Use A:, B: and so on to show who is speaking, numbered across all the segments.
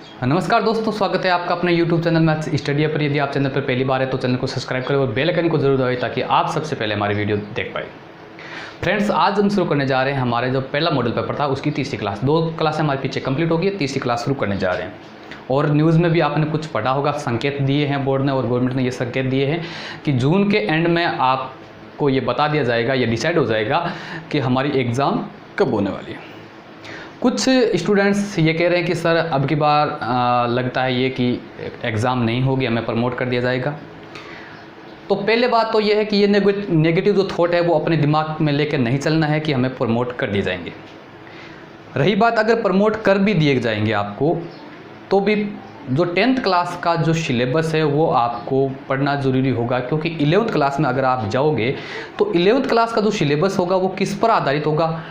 A: नमस्कार दोस्तों, स्वागत है आपका अपने YouTube चैनल मैथ्स स्टडी पर। यदि आप चैनल पर पहली बार है तो चैनल को सब्सक्राइब करें और बेल आइकन को जरूर दबाएं ताकि आप सबसे पहले हमारी वीडियो देख पाए। फ्रेंड्स, आज हम शुरू करने जा रहे हैं हमारे जो पहला मॉडल पेपर था उसकी तीसरी क्लास। 2 क्लासें हमारे पीछे कंप्लीट होगी, तीसरी क्लास शुरू करने जा रहे हैं। और न्यूज़ में भी आपने कुछ पढ़ा होगा, संकेत दिए हैं बोर्ड ने और गवर्नमेंट ने ये संकेत दिए हैं कि जून के एंड में आपको ये बता दिया जाएगा, ये डिसाइड हो जाएगा कि हमारी एग्ज़ाम कब होने वाली है। कुछ स्टूडेंट्स ये कह रहे हैं कि सर अब की बार लगता है ये कि एग्ज़ाम नहीं होगी, हमें प्रमोट कर दिया जाएगा। तो पहले बात तो ये है कि ये नेगेटिव जो थॉट है वो अपने दिमाग में लेकर नहीं चलना है कि हमें प्रमोट कर दिए जाएंगे। रही बात अगर प्रमोट कर भी दिए जाएंगे आपको, तो भी जो 10th क्लास का जो सिलेबस है वो आपको पढ़ना ज़रूरी होगा, क्योंकि 11th क्लास में अगर आप जाओगे तो 11th क्लास का जो सिलेबस होगा वो किस पर आधारित होगा,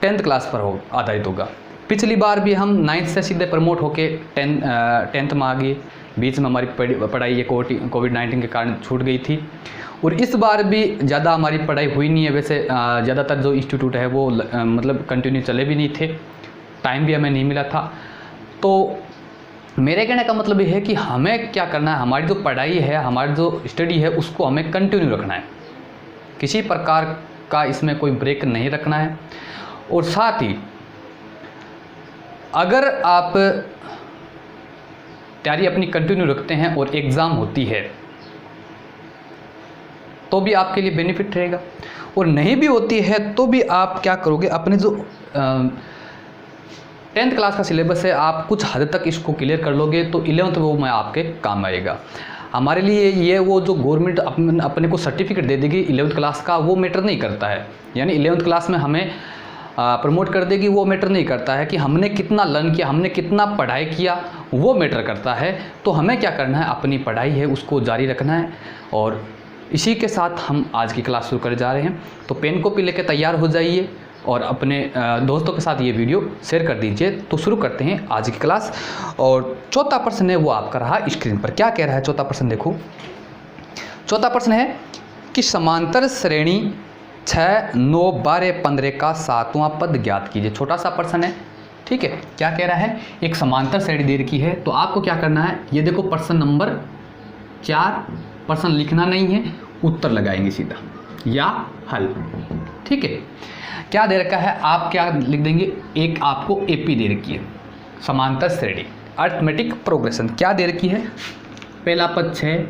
A: 10th क्लास पर आधारित होगा। पिछली बार भी हम 9th से सीधे प्रमोट होके 10th में आ गए, बीच में हमारी पढ़ाई ये कोविड-19 के कारण छूट गई थी। और इस बार भी ज़्यादा हमारी पढ़ाई हुई नहीं है। वैसे ज़्यादातर जो इंस्टीट्यूट है वो मतलब कंटिन्यू चले भी नहीं थे, टाइम भी हमें नहीं मिला था। तो मेरे कहने का मतलब ये है कि हमें क्या करना है, हमारी जो पढ़ाई है, हमारी जो स्टडी है उसको हमें कंटिन्यू रखना है, किसी प्रकार का इसमें कोई ब्रेक नहीं रखना है। और साथ ही अगर आप तैयारी अपनी कंटिन्यू रखते हैं और एग्ज़ाम होती है तो भी आपके लिए बेनिफिट रहेगा, और नहीं भी होती है तो भी आप क्या करोगे, अपने जो 10th क्लास का सिलेबस है आप कुछ हद तक इसको क्लियर कर लोगे तो 11th वो में आपके काम आएगा। हमारे लिए ये वो जो गवर्नमेंट अपने को सर्टिफिकेट दे देगी 11th क्लास का, वो मैटर नहीं करता है। यानी 11th क्लास में हमें प्रमोट कर देगी, वो मैटर नहीं करता है कि हमने कितना लर्न किया, हमने कितना पढ़ाई किया, वो मैटर करता है। तो हमें क्या करना है, अपनी पढ़ाई है उसको जारी रखना है। और इसी के साथ हम आज की क्लास शुरू कर जा रहे हैं। तो पेन कॉपी लेकर तैयार हो जाइए और अपने दोस्तों के साथ ये वीडियो शेयर कर दीजिए। तो शुरू करते हैं आज की क्लास। और चौथा प्रश्न है वो आपका रहा स्क्रीन पर। क्या कह रहा है चौथा प्रश्न, देखो। चौथा प्रश्न है कि समांतर श्रेणी 6, 9, 12, 15 का 7वां पद ज्ञात कीजिए। छोटा सा प्रश्न है, ठीक है। क्या कह रहा है, एक समांतर श्रेणी दे रखी है, तो आपको क्या करना है, ये देखो प्रश्न नंबर 4, प्रश्न लिखना नहीं है, उत्तर लगाएंगे सीधा या हल, ठीक है। क्या दे रखा है, आप क्या लिख देंगे, एक आपको एपी दे रखी है, समांतर श्रेणी अर्थमेटिक प्रोग्रेशन। क्या दे रखी है, पहला पद 6,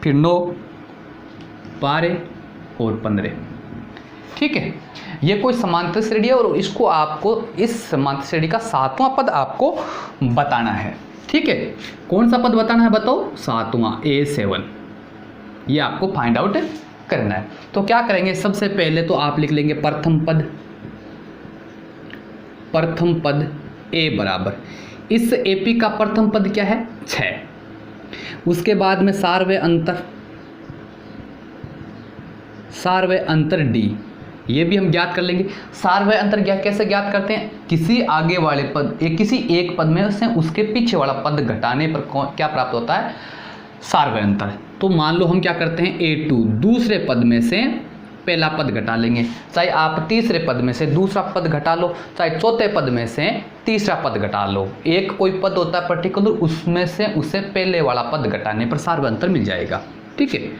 A: फिर 9, 12 और 15, ठीक है। ये कोई समांतर श्रेणी है और इसको आपको इस समांतर श्रेणी का 7वां पद आपको बताना है, ठीक है। कौन सा पद बताना है, बताओ, 7वां, A7, ये आपको फाइंड आउट करना है। तो क्या करेंगे, सबसे पहले तो आप लिख लेंगे प्रथम पद A बराबर, इस AP का प्रथम पद क्या है, 6। उसके बाद में सारवय अंतर D, ये भी हम ज्ञात कर लेंगे। सारवय अंतर कैसे ज्ञात करते हैं, किसी आगे वाले पद किसी एक पद में से उसके पीछे वाला पद घटाने पर क्या प्राप्त होता है, सारवय अंतर। तो मान लो हम क्या करते हैं, A2 दूसरे पद में से पहला पद घटा लेंगे, चाहे आप तीसरे पद में से दूसरा पद घटा लो, चाहे चौथे पद में से तीसरा पद घटा लो। एक कोई पद होता है पर्टिकुलर, उसमें से उसे पहले वाला पद घटाने पर सारवय अंतर मिल जाएगा, ठीक है।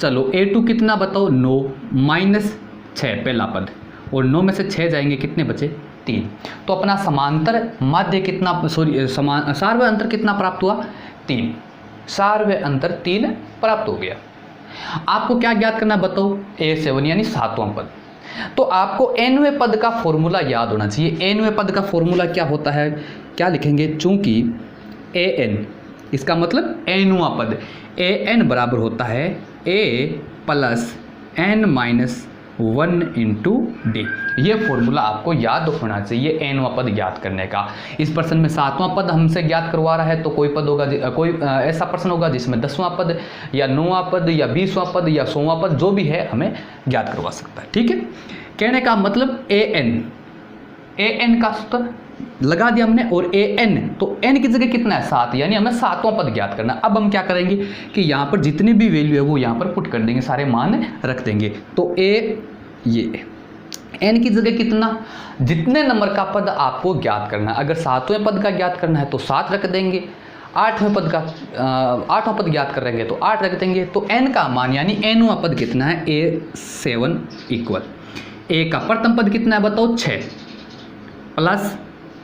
A: चलो A2 कितना बताओ, 9 माइनस 6 पहला पद, और 9 में से 6 जाएंगे, कितने बचे, 3। तो अपना समांतर माध्य कितना, सारवय अंतर कितना प्राप्त हुआ, 3। सारवय अंतर 3 प्राप्त हो गया। आपको क्या ज्ञात करना बताओ, A7 यानी 7वां पद। तो आपको nवें पद का फॉर्मूला याद होना चाहिए। nवें पद का फॉर्मूला क्या होता है, क्या लिखेंगे, चूंकि an इसका मतलब nवां पद, an बराबर होता है a plus n minus 1 into D. ये फॉर्मूला आपको याद होना चाहिए nवां पद ज्ञात करने का। इस प्रश्न में 7वां पद हमसे ज्ञात करवा रहा है, तो कोई पद होगा, कोई ऐसा प्रश्न होगा जिसमें 10वां पद या 9वां पद या 20वां पद या 100वां पद जो भी है हमें ज्ञात करवा सकता है, ठीक है। कहने का मतलब an का सूत्र लगा दिया हमने, और an, तो n की जगह कितना है, 7, यानी हमें 7वां पद ज्ञात करना। अब हम क्या करेंगे कि यहाँ पर जितनी भी वैल्यू है वो यहाँ पर पुट कर देंगे, सारे मान रख देंगे। तो a ये n की जगह कितना, जितने नंबर का पद आपको ज्ञात करना है। अगर 7वें पद का ज्ञात करना है तो 7 रख देंगे, 8वें पद का 8वां पद ज्ञात करेंगे तो 8 रख देंगे। तो n का मान यानी nवां पद कितना है, A7 इक्वल a का प्रथम पद कितना है बताओ 6 प्लस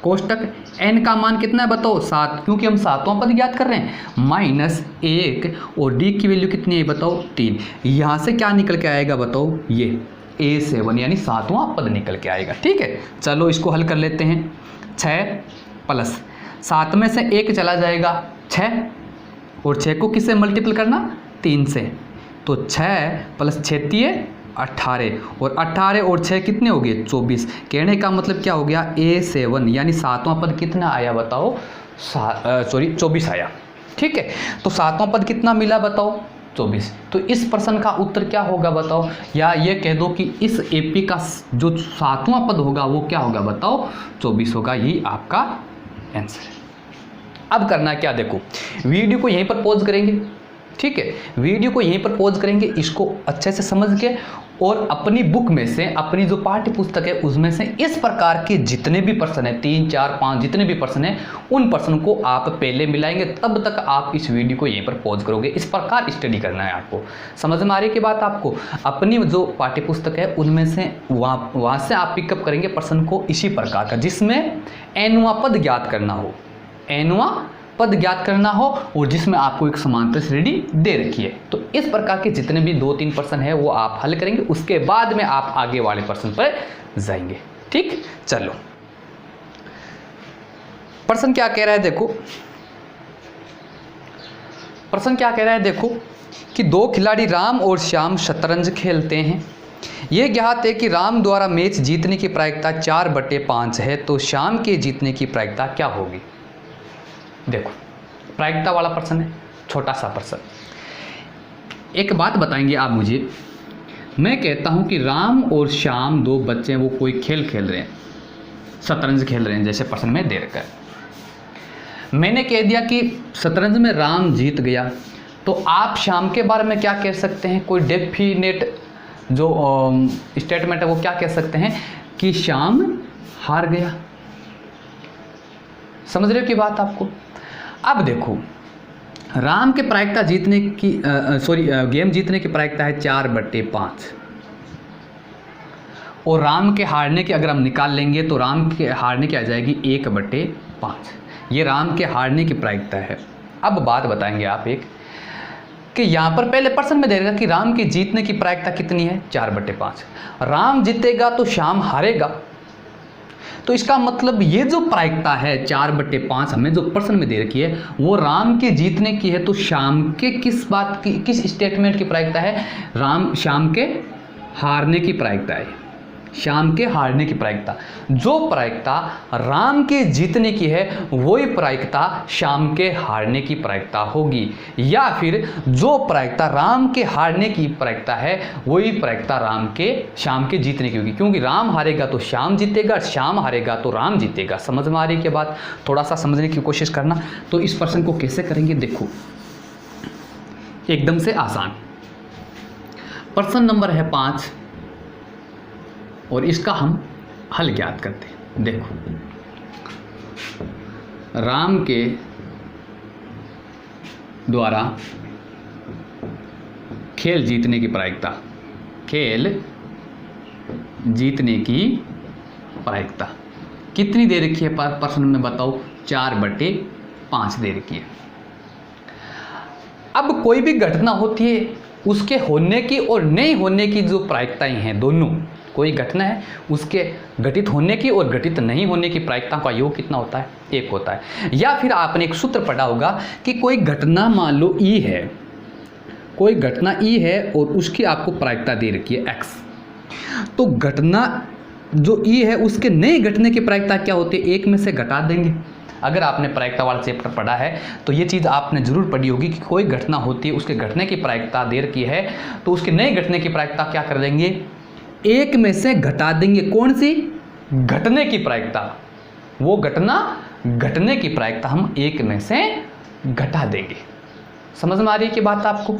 A: कोष्टक n का मान कितना है बताओ 7, क्योंकि हम 7वां पद ज्ञात कर रहे हैं, माइनस 1 और d की वैल्यू कितनी है बताओ 3। यहाँ से क्या निकल के आएगा बताओ, ये A7 यानी 7वां पद निकल के आएगा। ठीक है, चलो इसको हल कर लेते हैं। 6 प्लस 7 में से 1 चला जाएगा 6, और 6 को किससे मल्टीपल करना, 3 से, तो 6 प्लस 6 18, और 18 और 6 कितने हो गए 24। कहने का मतलब क्या हो गया, A7 यानी 7वां पद कितना आया बताओ, 24 आया। ठीक है, तो 7वां पद कितना मिला बताओ 24। तो इस प्रश्न का उत्तर क्या होगा बताओ, या ये कह दो कि इस AP का जो 7वां पद होगा वो क्या होगा बताओ 24 होगा। यही आपका आंसर है। अब करना क्या, देखो वीडियो को यहीं पर पॉज करेंगे। ठीक है, वीडियो को यहीं पर पॉज करेंगे, इसको अच्छे से समझ के, और अपनी बुक में से, अपनी जो पाठ्य पुस्तक है उसमें से इस प्रकार के जितने भी प्रश्न हैं, 3, 4, 5 जितने भी प्रश्न हैं, उन प्रश्न को आप पहले मिलाएंगे, तब तक आप इस वीडियो को यहीं पर पॉज करोगे। इस प्रकार स्टडी करना है आपको। समझ में आ रही की बात आपको, अपनी जो पाठ्य पुस्तक है उनमें से वहाँ से आप पिकअप करेंगे प्रश्न को इसी प्रकार का, जिसमें nवां पद ज्ञात करना हो, nवां पद ज्ञात करना हो, और जिसमें आपको एक समांतर श्रेणी दे रखी है। तो इस प्रकार के जितने भी 2-3 प्रश्न है वो आप हल करेंगे, उसके बाद में आप आगे वाले प्रश्न पर जाएंगे। ठीक, चलो प्रश्न क्या कह रहा है, देखो प्रश्न क्या कह रहा है, देखो कि 2 खिलाड़ी राम और श्याम शतरंज खेलते हैं। ये ज्ञात है कि राम द्वारा मैच जीतने की प्रायिकता 4/5 है, तो श्याम के जीतने की प्रायिकता क्या होगी। देखो प्रायिकता वाला प्रश्न है, छोटा सा प्रश्न। एक बात बताएंगे आप मुझे, मैं कहता हूं कि राम और श्याम 2 बच्चे वो कोई खेल खेल रहे हैं, शतरंज खेल रहे हैं, जैसे प्रश्न में दे रखा है। मैंने कह दिया कि शतरंज में राम जीत गया, तो आप श्याम के बारे में क्या कह सकते हैं, कोई डेफिनेट जो स्टेटमेंट है वो क्या कह सकते हैं कि श्याम हार गया। समझ रहे हो कि बात आपको। अब देखो राम के प्रायिकता जीतने की गेम जीतने की प्रायिकता है 4/5, और राम के हारने की अगर हम निकाल लेंगे तो राम के हारने की आ जाएगी 1/5। ये राम के हारने की प्रायिकता है। अब बात बताएंगे आप एक कि यहाँ पर पहले प्रश्न में देगा कि राम के जीतने की प्रायिकता कितनी है 4/5। राम जीतेगा तो श्याम हारेगा, तो इसका मतलब ये जो प्रायिकता है 4/5 हमें जो प्रश्न में दे रखी है वो राम के जीतने की है, तो श्याम के किस बात की, किस स्टेटमेंट की प्रायिकता है, श्याम के हारने की प्रायिकता है। श्याम के हारने की प्रायिकता, जो प्रायिकता राम के जीतने की है वही प्रायिकता श्याम के हारने की प्रायिकता होगी, या फिर जो प्रायिकता राम के हारने की प्रायिकता है वही प्रायिकता श्याम के जीतने की होगी, क्योंकि राम हारेगा तो श्याम जीतेगा, श्याम हारेगा तो राम जीतेगा। समझ में आ रही के बाद थोड़ा सा समझने की कोशिश करना। तो इस प्रश्न को कैसे करेंगे, देखो एकदम से आसान। प्रश्न नंबर है 5 और इसका हम हल ज्ञात करते हैं। देखो राम के द्वारा खेल जीतने की प्रायिकता, खेल जीतने की प्रायिकता कितनी दे रखी है प्रश्न में बताओ, 4/5 दे रखी है। अब कोई भी घटना होती है उसके होने की और नहीं होने की जो प्रायिकताएं हैं दोनों, कोई घटना है उसके घटित होने की और घटित नहीं होने की प्रायिकता का योग कितना होता है, 1 होता है। या फिर आपने एक सूत्र पढ़ा होगा कि कोई घटना मान लो ई है, कोई घटना ई है और उसकी आपको प्रायिकता दे रखी है x, तो घटना जो ई है उसके नहीं घटने की प्रायिकता क्या होती है, 1 में से घटा देंगे। अगर आपने प्रायिकता वाला चैप्टर पढ़ा है तो ये चीज़ आपने जरूर पढ़ी होगी कि कोई घटना होती है उसके घटने की प्रायिकता दे रखी है, तो उसके नहीं घटने की प्रायिकता क्या कर देंगे, 1 में से घटा देंगे। कौन सी, घटने की प्रायिकता, वो घटना घटने की प्रायिकता हम 1 में से घटा देंगे। समझ में आ रही है कि बात आपको?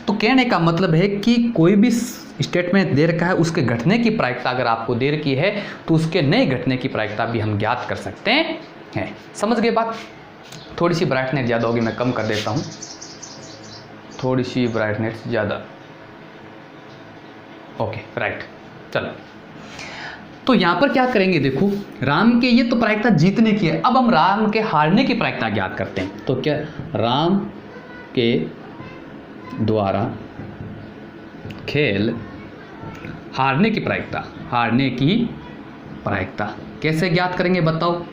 A: तो कहने का मतलब है कि कोई भी स्टेटमेंट दे रखा है, उसके घटने की प्रायिकता अगर आपको दे रखी है तो उसके नए घटने की प्रायिकता भी हम ज्ञात कर सकते हैं। समझ गए बात? थोड़ी सी ब्राइटनेस ज़्यादा होगी, मैं कम कर देता हूँ, थोड़ी सी ब्राइटनेस ज़्यादा। ओके राइट, चलो। तो यहाँ पर क्या करेंगे, देखो राम के, ये तो प्रायिकता जीतने की है, अब हम राम के हारने की प्रायिकता ज्ञात करते हैं। तो क्या, राम के द्वारा खेल हारने की प्रायिकता, हारने की प्रायिकता कैसे ज्ञात करेंगे बताओ?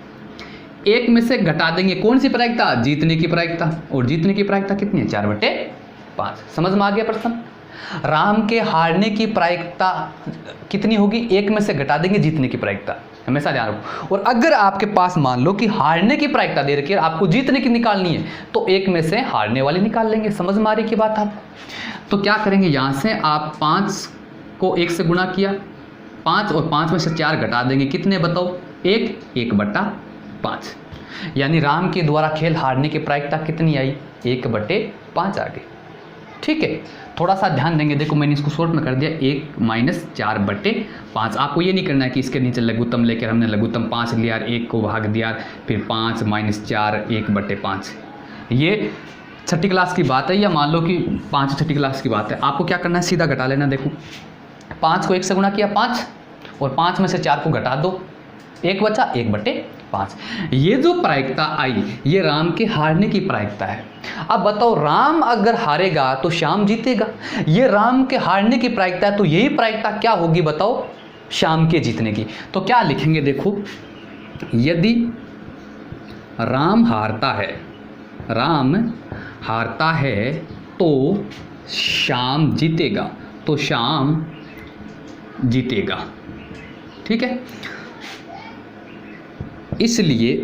A: एक में से घटा देंगे, कौन सी प्रायिकता? जीतने की प्रायिकता। और जीतने की प्रायिकता कितनी है? 4/5। समझ में आ गया प्रश्न? राम के हारने की प्रायिकता कितनी होगी? एक में से घटा देंगे जीतने की प्रायिकता, हमेशा ध्यान रखो। और अगर आपके पास मान लो कि हारने की प्रायिकता दे रखी है, आपको जीतने की निकालनी है, तो एक में से हारने वाली निकाल लेंगे। समझ में आ रही की बात आपको? तो क्या करेंगे, यहाँ से आप 5 को 1 से गुणा किया, 5 और 5 में से 4 घटा देंगे, कितने बताओ? 1/5। यानी राम के द्वारा खेल हारने की प्रायिकता कितनी आई? 1/5 आ गई। ठीक है, थोड़ा सा ध्यान देंगे। देखो मैंने इसको शॉर्ट में कर दिया, 1 - 4/5। आपको ये नहीं करना है कि इसके नीचे लघुत्तम लेकर हमने लघुत्तम 5 लिया, 1 को भाग दिया, फिर 5 - 4 1/5। ये छठी क्लास की बात है, या मान लो कि 5 छठी क्लास की बात है। आपको क्या करना है, सीधा घटा लेना। देखो 5 को 1 से गुणा किया 5, और 5 में से 4 को घटा दो, 1 बचा 1/5। ये जो प्रायिकता आई, ये राम के हारने की प्रायिकता है। अब बताओ, राम अगर हारेगा तो श्याम जीतेगा। ये राम के हारने की प्रायिकता है, तो यही प्रायिकता क्या होगी बताओ? श्याम के जीतने की। तो क्या लिखेंगे, देखो यदि राम हारता है, राम हारता है तो श्याम जीतेगा, तो श्याम जीतेगा। ठीक है, इसलिए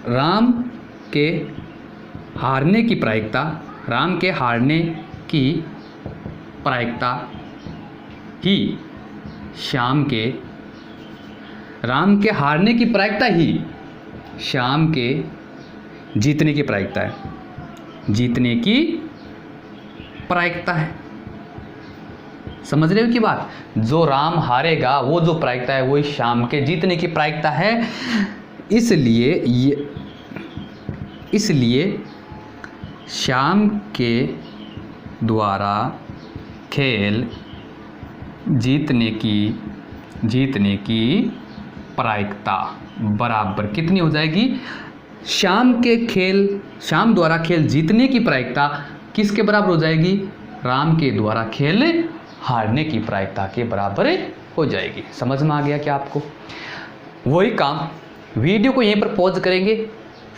A: राम के हारने की प्रायिकता, राम के हारने की प्रायिकता ही श्याम के, राम के हारने की प्रायिकता ही श्याम के जीतने की प्रायिकता है, जीतने की प्रायिकता है। समझ रहे हो की बात? जो राम हारेगा वो जो प्रायिकता है वही श्याम के जीतने की प्रायिकता है। इसलिए श्याम के द्वारा खेल जीतने की प्रायिकता बराबर कितनी हो जाएगी? श्याम द्वारा खेल जीतने की प्रायिकता किसके बराबर हो जाएगी? राम के द्वारा खेल हारने की प्रायिकता के बराबर हो जाएगी। समझ में आ गया क्या आपको? वही काम, वीडियो को यहीं पर पॉज करेंगे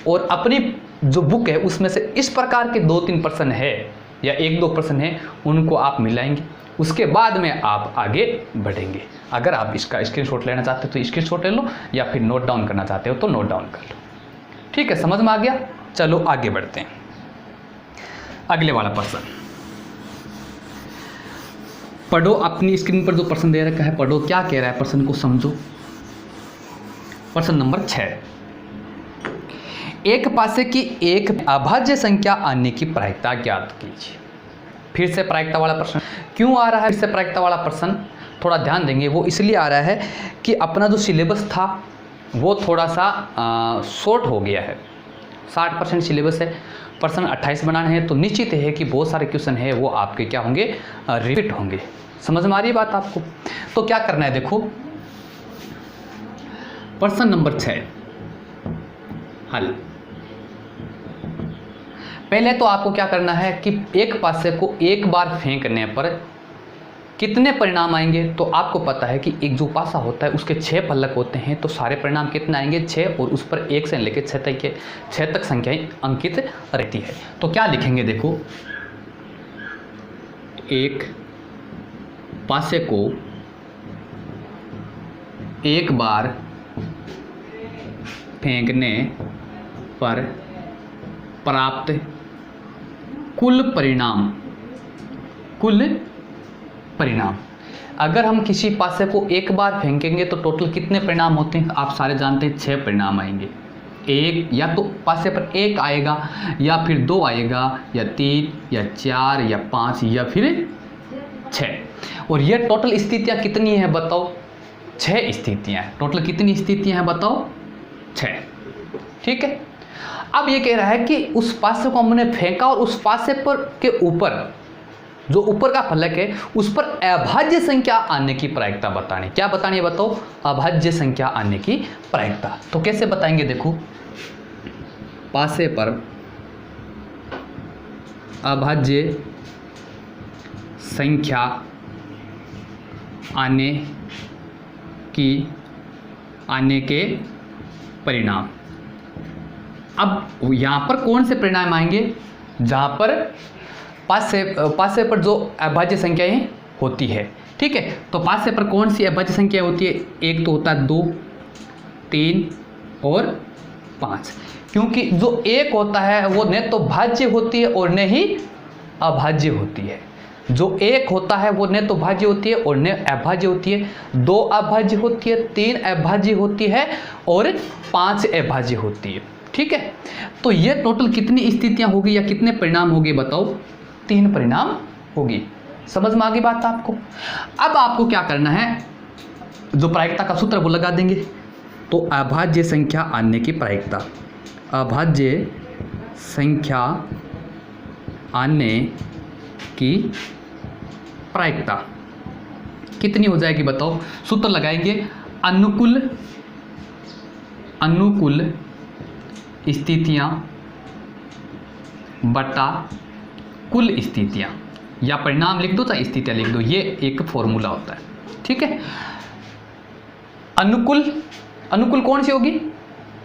A: और अपनी जो बुक है उसमें से इस प्रकार के 2-3 प्रश्न है या 1-2 प्रश्न है, उनको आप मिलाएंगे। उसके बाद में आप आगे बढ़ेंगे। अगर आप इसका स्क्रीनशॉट लेना चाहते हो तो स्क्रीनशॉट ले लो, या फिर नोट डाउन करना चाहते हो तो नोट डाउन कर लो। ठीक है, समझ में आ गया? चलो आगे बढ़ते हैं। अगले वाला प्रश्न पढ़ो, अपनी स्क्रीन पर जो प्रश्न दे रखा है पढ़ो, क्या कह रहा है प्रश्न को समझो। प्रश्न नंबर 6, एक पासे की एक अभाज्य संख्या आने की प्रायिकता ज्ञात कीजिए। फिर से प्रायिकता वाला प्रश्न क्यों आ रहा है? फिर से प्रायिकता वाला प्रश्न थोड़ा ध्यान देंगे, वो इसलिए आ रहा है कि अपना जो सिलेबस था वो थोड़ा सा शॉर्ट हो गया है। 60% सिलेबस है, प्रश्न 28 बनाने हैं, तो निश्चित है कि बहुत सारे क्वेश्चन है वो आपके क्या होंगे? रिपीट होंगे। समझ में आ रही है बात आपको? तो क्या करना है, देखो प्रश्न नंबर 6 हल। पहले तो आपको क्या करना है कि एक पासे को एक बार फेंकने पर कितने परिणाम आएंगे। तो आपको पता है कि एक जो पासा होता है उसके 6 फलक होते हैं, तो सारे परिणाम कितने आएंगे? 6, और उस पर 1 से लेकर 6 तक संख्याएं अंकित रहती है। तो क्या लिखेंगे, देखो एक पासे को एक बार फेंकने पर प्राप्त कुल परिणाम। अगर हम किसी पासे को एक बार फेंकेंगे तो टोटल कितने परिणाम होते हैं? आप सारे जानते हैं 6 परिणाम आएंगे। एक, या तो पासे पर 1 आएगा या फिर 2 आएगा या 3 या 4 या 5 या फिर 6। और ये टोटल स्थितियाँ कितनी हैं बताओ? 6 स्थितियाँ हैं। टोटल कितनी स्थितियाँ हैं बताओ? 6। ठीक है। अब ये कह रहा है कि उस पासे को हमने फेंका और उस पासे पर के ऊपर जो ऊपर का फलक है उस पर अभाज्य संख्या आने की प्रायिकता बतानी। क्या बतानी है बताओ? अभाज्य संख्या आने की प्रायिकता। तो कैसे बताएंगे? देखो, पासे पर अभाज्य संख्या आने के परिणाम। अब यहाँ पर कौन से परिणाम आएंगे? जहाँ पर पासे पर जो अभाज्य संख्याएं होती है। ठीक है, तो पासे पर कौन सी अभाज्य संख्या होती है? एक तो होता है 2, 3 और 5। क्योंकि जो 1 होता है वो न तो भाज्य होती है और न ही अभाज्य होती है। जो 1 होता है वो न तो भाज्य होती है और न अभाज्य होती है। 2 अभाज्य होती है, 3 अभाज्य होती है और 5 अभाज्य होती है। ठीक है, तो ये टोटल कितनी स्थितियां होगी या कितने परिणाम होंगे बताओ? 3 परिणाम होगी। समझ में आ गई बात आपको? अब आपको क्या करना है? जो प्रायिकता का सूत्र वो लगा देंगे। तो अभाज्य संख्या आने की प्रायिकता, अभाज्य संख्या आने की प्रायिकता कितनी हो जाएगी बताओ? सूत्र लगाएंगे, अनुकूल स्थितियां बटा कुल स्थितियां, या परिणाम लिख दो चाहे स्थितियां लिख दो, ये एक फॉर्मूला होता है। ठीक है, अनुकूल कौन सी होगी?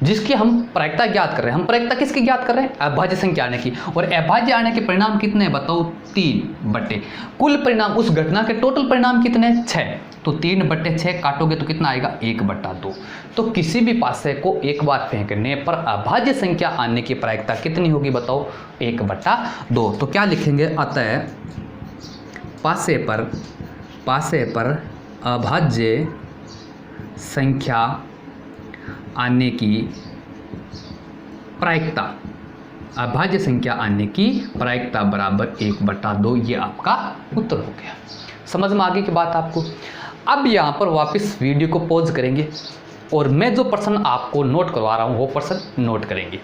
A: जिसकी हम प्रायिकता ज्ञात कर रहे हैं। हम प्रायिकता किसकी ज्ञात कर रहे हैं? अभाज्य संख्या आने की। और अभाज्य आने के परिणाम कितने हैं बताओ? 3 बटे कुल परिणाम। उस घटना के टोटल परिणाम कितने हैं? 6। तो 3 बटे 6 काटोगे तो कितना आएगा? 1 बटा 2। तो किसी भी पासे को एक बार फेंकने पर अभाज्य संख्या आने की प्रायिकता कितनी होगी बताओ? 1 बटा 2। तो क्या लिखेंगे? अतः पासे पर अभाज्य संख्या आने की प्रायिकता, अभाज्य संख्या आने की प्रायिकता बराबर 1 बटा 2। ये आपका उत्तर हो गया। समझ में आ गई कि बात आपको? अब यहाँ पर वापस वीडियो को पॉज करेंगे और मैं जो प्रश्न आपको नोट करवा रहा हूँ वो प्रश्न नोट करेंगे।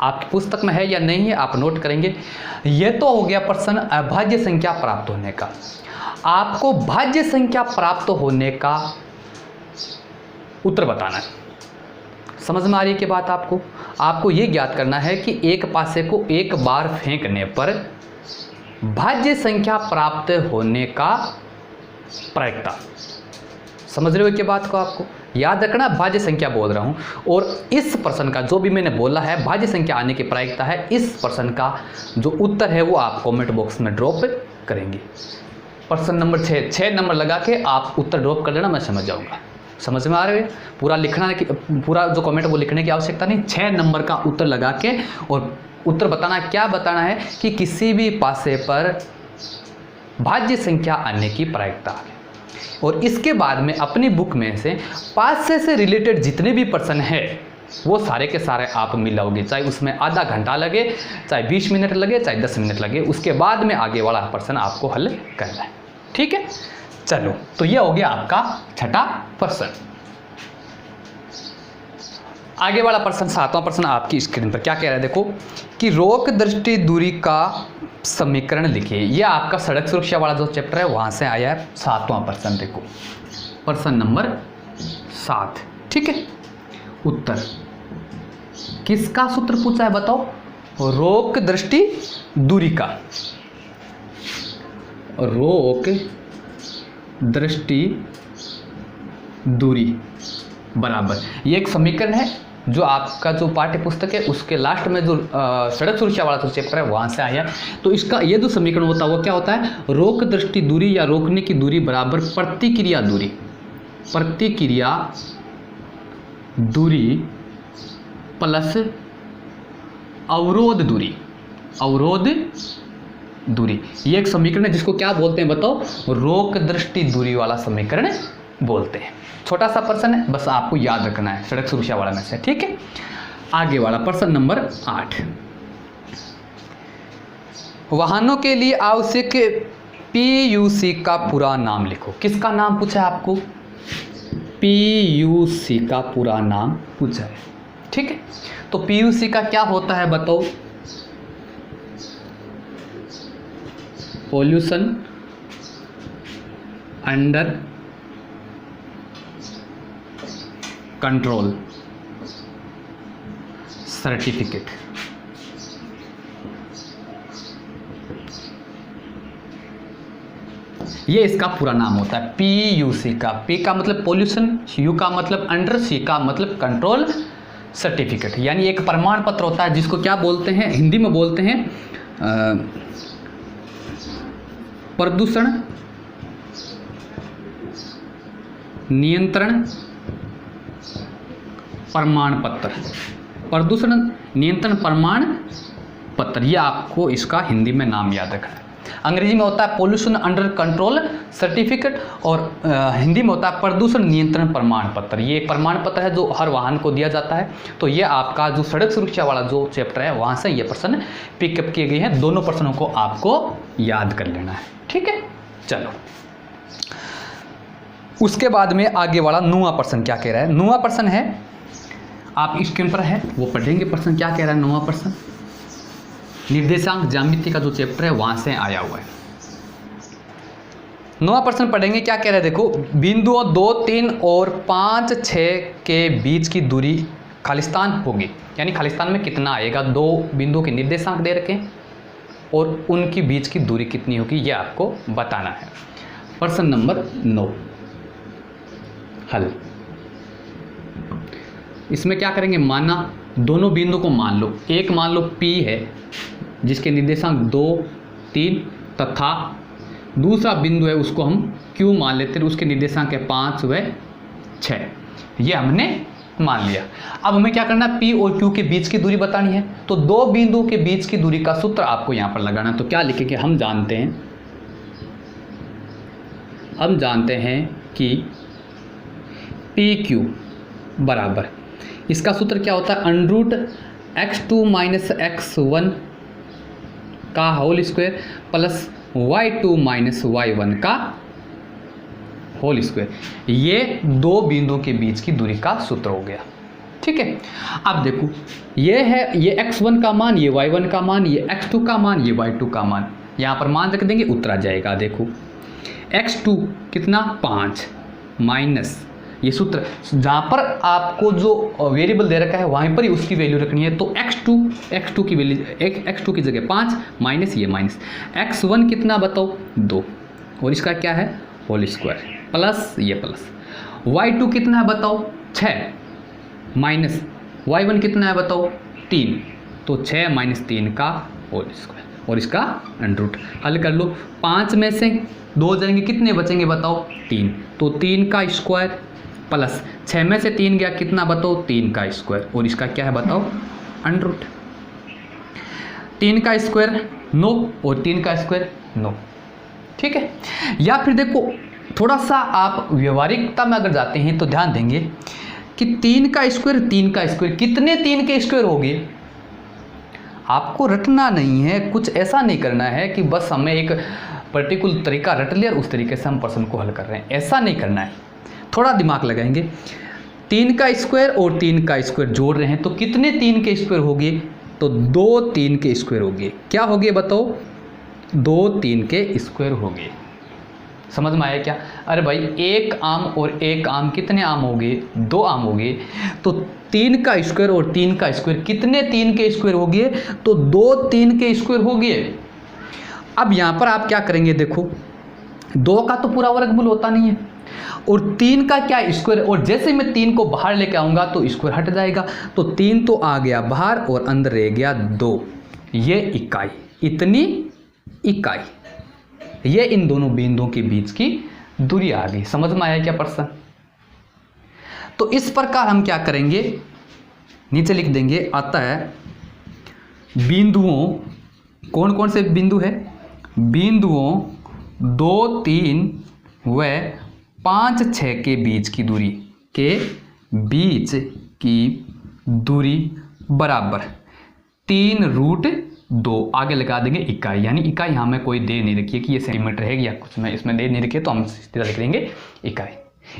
A: आपकी पुस्तक में है या नहीं है आप नोट करेंगे। ये तो हो गया प्रश्न अभाज्य संख्या प्राप्त होने का। आपको भाज्य संख्या प्राप्त होने का उत्तर बताना है। समझ में आ रही है कि बात आपको? आपको ये ज्ञात करना है कि एक पासे को एक बार फेंकने पर भाज्य संख्या प्राप्त होने का प्रायिकता। समझ रहे हो कि बात को? आपको याद रखना, भाज्य संख्या बोल रहा हूं। और इस प्रश्न का जो भी मैंने बोला है भाज्य संख्या आने की प्रायिकता है, इस प्रश्न का जो उत्तर है वो आप कमेंट बॉक्स में ड्रॉप करेंगे। प्रश्न नंबर 6 नंबर लगा के आप उत्तर ड्रॉप कर देना, मैं समझ जाऊंगा। समझ में आ रहे हैं? पूरा लिखना, पूरा जो कमेंट वो लिखने की आवश्यकता नहीं। 6 नंबर का उत्तर लगा के और उत्तर बताना, क्या बताना है कि किसी भी पासे पर भाज्य संख्या आने की प्रायिकता। और इसके बाद में अपनी बुक में से पासे से रिलेटेड जितने भी प्रश्न है वो सारे के सारे आप मिलाओगे, चाहे उसमें आधा घंटा लगे, चाहे 20 मिनट लगे, चाहे 10 मिनट लगे। उसके बाद में आगे वाला प्रश्न आपको हल करना है। ठीक है, चलो, तो यह हो गया आपका 6ठा प्रश्न। आगे वाला प्रश्न 7वां प्रश्न आपकी स्क्रीन पर क्या कह रहा है? देखो कि रोक दृष्टि दूरी का समीकरण लिखिए। यह आपका सड़क सुरक्षा वाला जो चैप्टर है वहां से आया है 7वां प्रश्न। देखो प्रश्न नंबर 7। ठीक है, उत्तर किसका सूत्र पूछा है बताओ? रोक दृष्टि दूरी का। रोक दृष्टि दूरी बराबर, ये एक समीकरण है जो आपका जो पाठ्य पुस्तक है उसके लास्ट में जो सड़क सुरक्षा वाला जो चैप्टर है वहाँ से आया। तो इसका ये जो समीकरण होता है वो क्या होता है? रोक दृष्टि दूरी या रोकने की दूरी बराबर प्रतिक्रिया दूरी, प्रतिक्रिया दूरी प्लस अवरोध दूरी, अवरोध दूरी। ये एक समीकरण है जिसको क्या बोलते हैं बताओ? रोक दृष्टि दूरी वाला समीकरण बोलते हैं। छोटा सा प्रश्न है, बस आपको याद रखना है सड़क सुरक्षा वाला में से। ठीक है, आगे वाला प्रश्न नंबर 8, वाहनों के लिए आवश्यक PUC का पूरा नाम लिखो। किसका नाम पूछा है आपको? PUC का पूरा नाम पूछा है, ठीक है। तो PUC का क्या होता है बताओ? Pollution under control certificate. ये इसका पूरा नाम होता है PUC का। P का मतलब पोल्यूशन, U का मतलब अंडर, C का मतलब कंट्रोल सर्टिफिकेट। यानी एक प्रमाण पत्र होता है जिसको क्या बोलते हैं, हिंदी में बोलते हैं प्रदूषण नियंत्रण प्रमाण पत्र। प्रदूषण नियंत्रण प्रमाण पत्र, ये आपको इसका हिंदी में नाम याद रखना है। अंग्रेजी में होता है पोल्यूशन अंडर कंट्रोल सर्टिफिकेट और हिंदी में होता है प्रदूषण नियंत्रण प्रमाण पत्र। ये एक प्रमाण पत्र है जो हर वाहन को दिया जाता है। तो ये आपका जो सड़क सुरक्षा वाला जो चैप्टर है वहाँ से ये प्रश्न पिकअप किए गए हैं। दोनों प्रश्नों को आपको याद कर लेना है, ठीक है। चलो, उसके बाद में आगे वाला 9वां प्रश्न क्या कह रहा है? 9वां प्रश्न है, आप स्क्रीन पर है वो पढ़ेंगे। प्रश्न क्या कह रहा है? 9वां प्रश्न निर्देशांक ज्यामिति का जो चैप्टर है वहां से आया हुआ है। 9वां प्रश्न पढ़ेंगे, क्या कह रहा है देखो। बिंदुओं 2, 3 और 5, 6 के बीच की दूरी खालिस्तान होगी। यानी खालिस्तान में कितना आएगा? 2 बिंदुओं के निर्देशांक दे रखे हैं और उनकी बीच की दूरी कितनी होगी ये आपको बताना है। प्रश्न नंबर 9 हल। इसमें क्या करेंगे, माना दोनों बिंदु को मान लो। एक मान लो P है जिसके निर्देशांक 2, 3 तथा दूसरा बिंदु है उसको हम Q मान लेते हैं, उसके निर्देशांक है 5 व 6। ये हमने मान लिया। अब हमें क्या करना है? P और Q के बीच की दूरी बतानी है। तो दो बिंदुओं के बीच की दूरी का सूत्र आपको यहाँ पर लगाना है। तो क्या लिखेंगे? हम जानते हैं कि PQ बराबर, इसका सूत्र क्या होता है? अंडरूट x2 माइनस x1 का whole square plus y2 minus y1 का होल स्क्वायर। ये दो बिंदुओं के बीच की दूरी का सूत्र हो गया, ठीक है। अब देखो, ये है ये x1 का मान, ये y1 का मान, ये x2 का मान, ये y2 का मान। यहाँ पर मान रख देंगे, उत्तर आ जाएगा। देखो x2 कितना? 5 माइनस ये सूत्र, जहाँ पर आपको जो वेरिएबल दे रखा है वहीं पर ही उसकी वैल्यू रखनी है। तो x2 की वैल्यू, x2 की जगह 5 माइनस ये माइनस, x1 कितना बताओ? 2 और इसका क्या है? होल स्क्वायर प्लस ये प्लस, y2 कितना है बताओ? 6 माइनस y1 कितना है बताओ? 3। तो 6 माइनस 3 का होल स्क्वायर और इसका अंडरूट। हल कर लो, 5 में से 2 जाएंगे, कितने बचेंगे बताओ? 3। तो 3 का स्क्वायर प्लस 6 में से 3 गया, कितना बताओ? 3 का स्क्वायर और इसका क्या है बताओ? अंडरूट। 3 का स्क्वायर 9 और 3 का स्क्वायर 9, ठीक है। या फिर देखो, थोड़ा सा आप व्यवहारिकता में अगर जाते हैं तो ध्यान देंगे कि 3 का स्क्वायर कितने 3 के स्क्वायर हो गए? आपको रटना नहीं है, कुछ ऐसा नहीं करना है कि बस हमें एक पर्टिकुलर तरीका रट लिया और उस तरीके से हम प्रश्न को हल कर रहे हैं, ऐसा नहीं करना है। थोड़ा दिमाग लगाएंगे। 3 का स्क्वायर और 3 का स्क्वायर जोड़ रहे हैं तो कितने 3 के स्क्वायर हो गए? तो 2 3 के स्क्वायर हो गए। क्या हो गए बताओ? 2 3 के स्क्वायर हो गए। समझ में आया क्या? अरे भाई, एक आम और एक आम कितने आम हो गए? 2 आम हो गए। तो 3 का स्क्वायर और 3 का स्क्वायर कितने 3 के स्क्वायर हो गए? तो 2 3 के स्क्वायर हो गए। अब यहाँ पर आप क्या करेंगे? देखो, 2 का तो पूरा वर्गमूल होता नहीं है और 3 का क्या स्क्वायर, और जैसे मैं 3 को बाहर लेके आऊँगा तो स्क्वायर हट जाएगा। तो 3 तो आ गया बाहर और अंदर रह गया 2। ये इकाई, इतनी इकाई, ये इन दोनों बिंदुओं के बीच की दूरी आ गई। समझ में आया क्या प्रश्न? तो इस प्रकार हम क्या करेंगे, नीचे लिख देंगे, अतः बिंदुओं, कौन कौन से बिंदु है? बिंदुओं 2 3 व 5 6 के बीच की दूरी बराबर 3√2 आगे लगा देंगे इकाई, यानी इकाई यहाँ में कोई दे नहीं रखी है कि ये सेंटीमीटर है या कुछ में इसमें दे नहीं रखी है, तो हम सीधा लिख देंगे इकाई।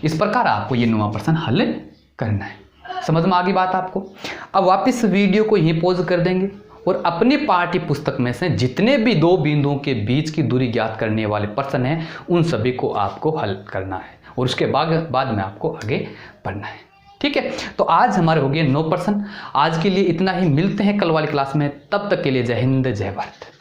A: इस प्रकार आपको ये 9वां प्रश्न हल करना है। समझ में आ गई बात आपको। अब वापस वीडियो को यहीं पॉज कर देंगे और अपनी पाठ्य पुस्तक में से जितने भी दो बिंदुओं के बीच की दूरी ज्ञात करने वाले प्रश्न हैं उन सभी को आपको हल करना है और उसके बाद में आपको आगे पढ़ना है। ठीक है, तो आज हमारे हो गए 9 प्रश्न। आज के लिए इतना ही, मिलते हैं कल वाली क्लास में। तब तक के लिए जय हिंद जय भारत।